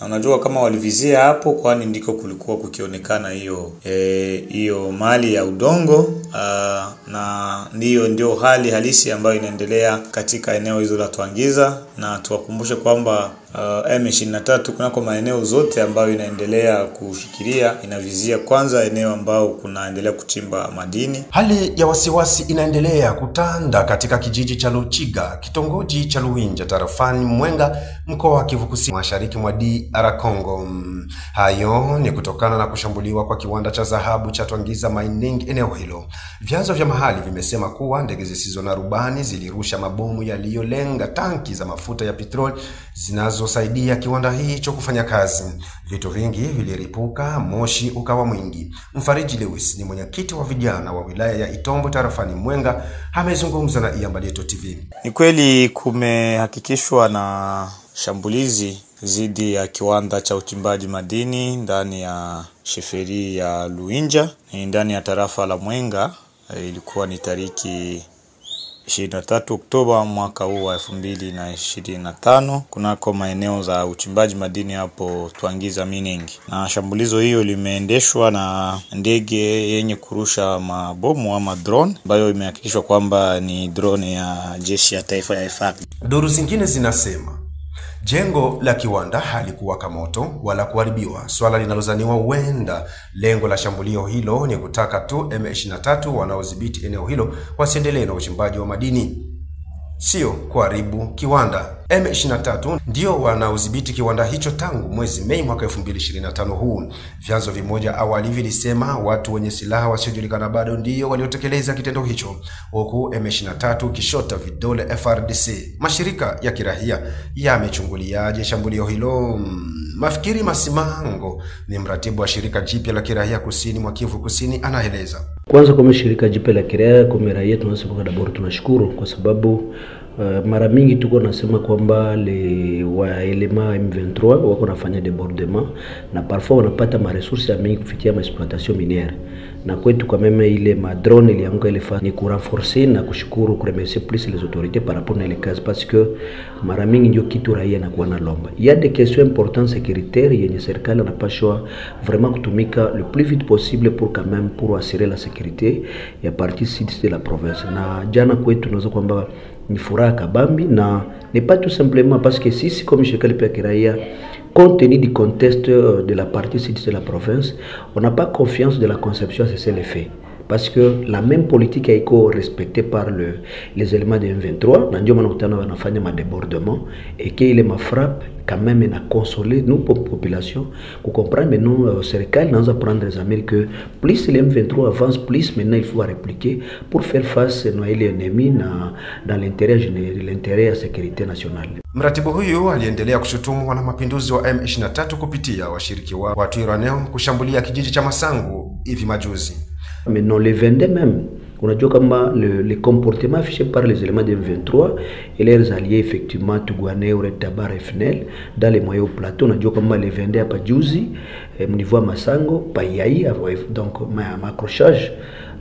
Na unajua kama walivizia hapo kwani ndiko kulikuwa kukionekana hiyo mali ya udongo, na ndio hali halisi ambayo inaendelea katika eneo hizo la Twangiza. Na tuwakumbushe kwamba M23 kunako maeneo zote ambayo inaendelea kushikilia inavizia kwanza eneo ambao kunaendelea kuchimba madini. Hali ya wasiwasi inaendelea kutanda katika kijiji cha Luchiga, kitongoji cha Luinja, tarafani Mwenga, mkoa wa Kivu Kusini, mashariki mwa DR Congo. Hayo ni kutokana na kushambuliwa kwa kiwanda cha dhahabu cha Twangiza Mining eneo hilo. Vyanzo vya mahali vimesema kuwa ndege zisizo na rubani zilirusha mabomu yaliyolenga tanki za mafuta ya petroli zinazosaidia kiwanda hicho kufanya kazi. Vitu vingi viliripuka, moshi ukawa mwingi. Mfariji Lewis ni mwenyekiti wa vijana wa wilaya ya Itombo tarafani Mwenga, amezungumza na Iyambaleto TV. Ni kweli kumehakikishwa na shambulizi zidi ya kiwanda cha uchimbaji madini ndani ya sheferi ya Luinja, ni ndani ya tarafa la Mwenga. Ilikuwa ni tariki 23 Oktoba mwaka huu wa 2025 kunako maeneo za uchimbaji madini hapo Twangiza Mining. Na shambulizo hiyo limeendeshwa na ndege yenye kurusha mabomu ama drone, ambayo imehakikishwa kwamba ni drone ya jeshi ya taifa ya FARDC. Duru zingine zinasema jengo la kiwanda halikuwaka moto wala kuharibiwa, swala linalozaniwa huenda lengo la shambulio hilo ni kutaka tu M23 wanaodhibiti eneo hilo wasiendelee na uchimbaji wa madini, sio kuharibu kiwanda. M23 ndio wanaodhibiti kiwanda hicho tangu mwezi Mei mwaka 2025 huu. Vyanzo vimoja awali vilisema watu wenye silaha wasiojulikana bado ndio waliotekeleza kitendo hicho, huku M23 kishota vidole FARDC. Mashirika ya kirahia yamechunguliaje shambulio hilo? Mafikiri Masimango ni mratibu wa shirika jipya la kirahia kusini mwa Kivu Kusini, anaeleza. Kwanza kama shirika jipya la kirahia kwa raia tunasema dabora tunashukuru kwa sababu mara mingi tuko nasema kwamba wa elema M23 wako nafanya débordement na parfois wanapata ma ressources mingi kufikia ma exploitation minière, na kwetu kwa meme ile ma drone ilianguka ile fa ni renforcer na kushukuru kuremercier plus les autorités par rapport à les cas, parce que mara mingi ndio kitu raia na kuwa na lomba. Il y a des questions importantes sécuritaires yenye serikali anapashwa vraiment kutumika le plus vite possible pour quand même pour assurer la sécurité ya partie sud de la province. Na jana kwetu tunaweza kwamba ni furaha kabambi, na n'est pas tout simplement parce que si comme shirika la kiraia, compte tenu du contexte de la partie sud de la province, on n'a pas confiance de la conception, c'est le fait. Parce que la même politique a été respectée par les éléments de M23, nandio manokutana wanafanya ma débordement et qu'il est ma frappe quand même na consoler nous population pour comprendre maintenant serikali naanza prendre les amis que plus les M23 avance, plus maintenant il faut répliquer pour faire face à les ennemis dans l'intérêt général, l'intérêt à sécurité nationale. Mratibu huyu aliendelea kushutumu wana mapinduzi wa M23 kupitia washiriki wa Twirwaneho kushambulia kijiji cha Masangu hivi majuzi. Mais non, les 22 même, on a dit comment le comportement affiché par les éléments de M23 et leurs alliés effectivement Tugwane, Tabar et Fnel dans les moyens au plateau, on a dit comment les 22 à Padjouzi, au niveau à Masango, Payaï, donc un accrochage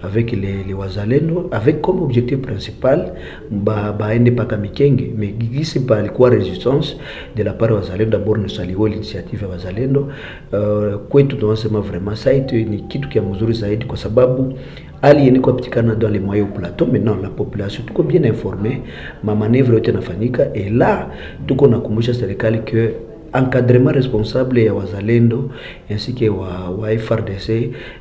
avec les Wazalendo, avec comme objectif principal baende paka Mikenge, mais gisi pa alikuwa résistance de la part Wazalendo. D'abord nous saluons l'initiative ya Wazalendo, kwetu tunasema vraiment ça été ni kitu kia mzuri zaidi kwa sababu ali yenye kupatikana dans les moyens au plateau. Maintenant la population tuko bien informée, ma manœuvre yote nafanyika, et là tuko nakumbusha serikali que encadrement responsable ya Wazalendo ainsi que wa FARDC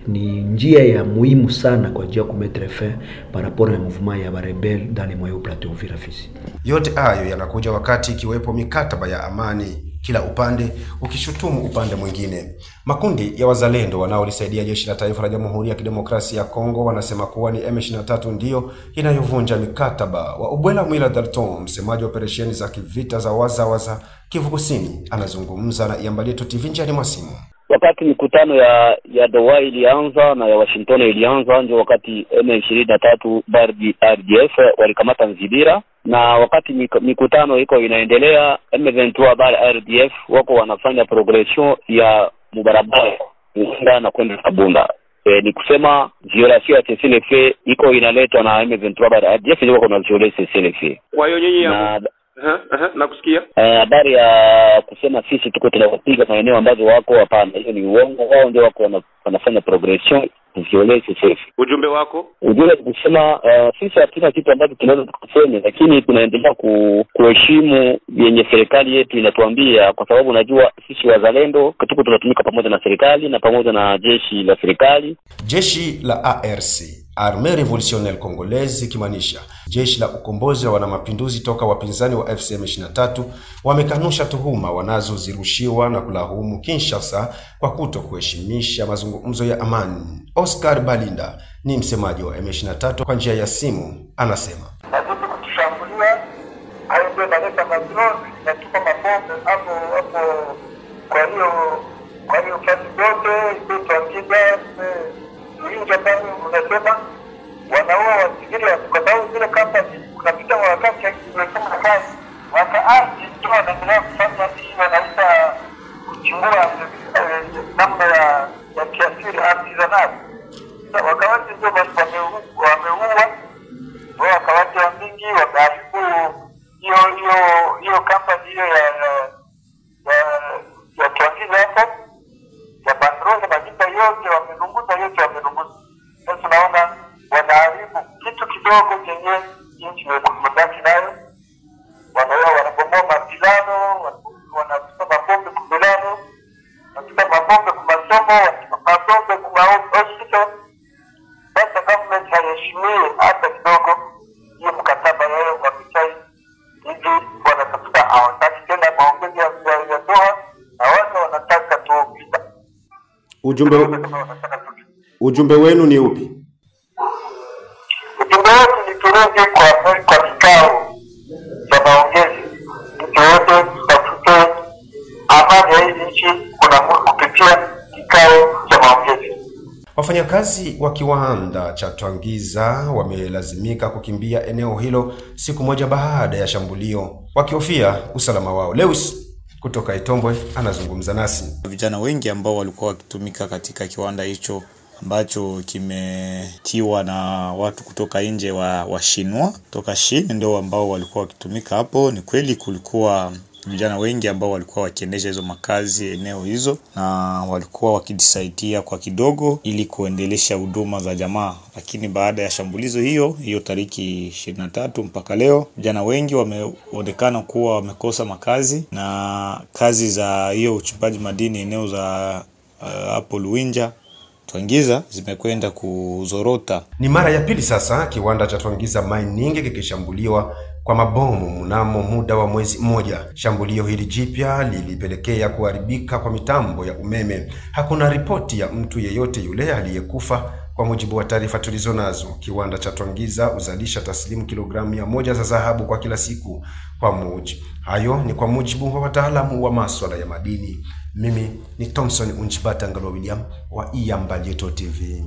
ni njia ya muhimu sana kwa ajili ya kumettre fin par rapport à mouvement ya barebel dans les moyens au plateau Uvira Fizi. Yote hayo yanakuja wakati ikiwepo mikataba ya amani, kila upande ukishutumu upande mwingine. Makundi ya Wazalendo wanaolisaidia jeshi la taifa la Jamhuri ya Kidemokrasia ya Kongo wanasema kuwa ni M23 ndio inayovunja mikataba. Wa Ubwela Mwila Dalton, msemaji wa operesheni za kivita za waza Kivu Kusini, anazungumza na Iyambaleto TV njiani mwa simu. Wakati mikutano ya Doha ilianza na ya Washington ilianza, ndio wakati M23 bardi RDF walikamata Nzibira, na wakati mikutano iko inaendelea, M23 bar RDF wako wanafanya progression ya mubarabara na kwenda Kabunda. Ni kusema violation ya CCLF iko inaletwa na M23 bar RDF, ndio wako na violation CCLF. Kwa hiyo nyinyi Nakusikia. Habari ya kusema sisi tuko tunawapiga maeneo ambazo wako, hapana, hiyo ni uongo. Wao ndio wako wanafanya progression violence safe. Ujumbe wako? Ujumbe kusema sisi hatuna kitu ambacho tunaweza kusema, lakini tunaendelea kuheshimu yenye serikali yetu inatuambia, kwa sababu unajua sisi wazalendo tuko tunatumika pamoja na serikali na pamoja na jeshi la serikali. Jeshi la ARC, Armée Révolutionnaire Congolaise, ikimaanisha jeshi la ukombozi wa wanamapinduzi toka wapinzani wa FCM23, wamekanusha tuhuma wanazozirushiwa na kulaumu Kinshasa kwa kuto kuheshimisha mazungumzo ya amani. Oscar Balinda ni msemaji wa M23 kwa njia ya simu, anasema kutushambulia hayo ndio naleta madrone na tuko mabomu hapo. Kwa hiyo kazi zote ndio tuangiza Luinja bado unasema wanaoa wasikilia kwa sababu zile kampani kunapita wakati wanafanya kazi wakaaji tu wanaendelea kufanya hiyo wanaita kuchimbua namna ya kiasili artisanal. Wakawati ndio wameua wao, wakawati wa mingi wakaharibu hiyo kampani hiyo ya tuangiza hapo ya bandrone majita yote wamenunguza. Sasa tunaona wanaharibu kitu kidogo chenye nchi imebaki nayo. Wanabomoa mapilano, wanatupa mabombe kumbilano, wanatupa mabombe kumasomo, mabombe kumahospital. Sasa government haiheshimii hata kidogo hiyo mkataba yao kwa pichai hivi. Wanatafuta hawataki tena maongezi ya doa na watu wanataka tu vita. Ujumbe wenu ni upi? Ujumbe wetu ni turudi kwa kikao cha maongezi. Wote tutafute amani ya hii nchi kupitia kikao cha maongezi. Wafanyakazi wa kiwanda cha Twangiza wamelazimika kukimbia eneo hilo siku moja baada ya shambulio, wakihofia usalama wao. Lewis kutoka Itombwe anazungumza nasi. Vijana wengi ambao walikuwa wakitumika katika kiwanda hicho ambacho kimetiwa na watu kutoka nje wa Shinwa, toka China, ndio ambao walikuwa wakitumika hapo. Ni kweli kulikuwa vijana wengi ambao walikuwa wakiendesha hizo makazi eneo hizo, na walikuwa wakijisaidia kwa kidogo ili kuendelesha huduma za jamaa. Lakini baada ya shambulizo hiyo tariki 23 mpaka leo, vijana wengi wameonekana kuwa wamekosa makazi, na kazi za hiyo uchimbaji madini eneo za hapo Luinja Twangiza zimekwenda kuzorota. Ni mara ya pili sasa kiwanda cha Twangiza Mining kikishambuliwa kwa mabomu mnamo muda wa mwezi mmoja. Shambulio hili jipya lilipelekea kuharibika kwa mitambo ya umeme. Hakuna ripoti ya mtu yeyote yule aliyekufa. Kwa mujibu wa taarifa tulizonazo, kiwanda cha Twangiza uzalisha taslimu kilogramu 100 za dhahabu kwa kila siku kwa mujibu. Hayo ni kwa mujibu wa wataalamu wa masuala ya madini. Mimi ni Thompson Unchibata Ngalo William wa Iyambalyeto TV.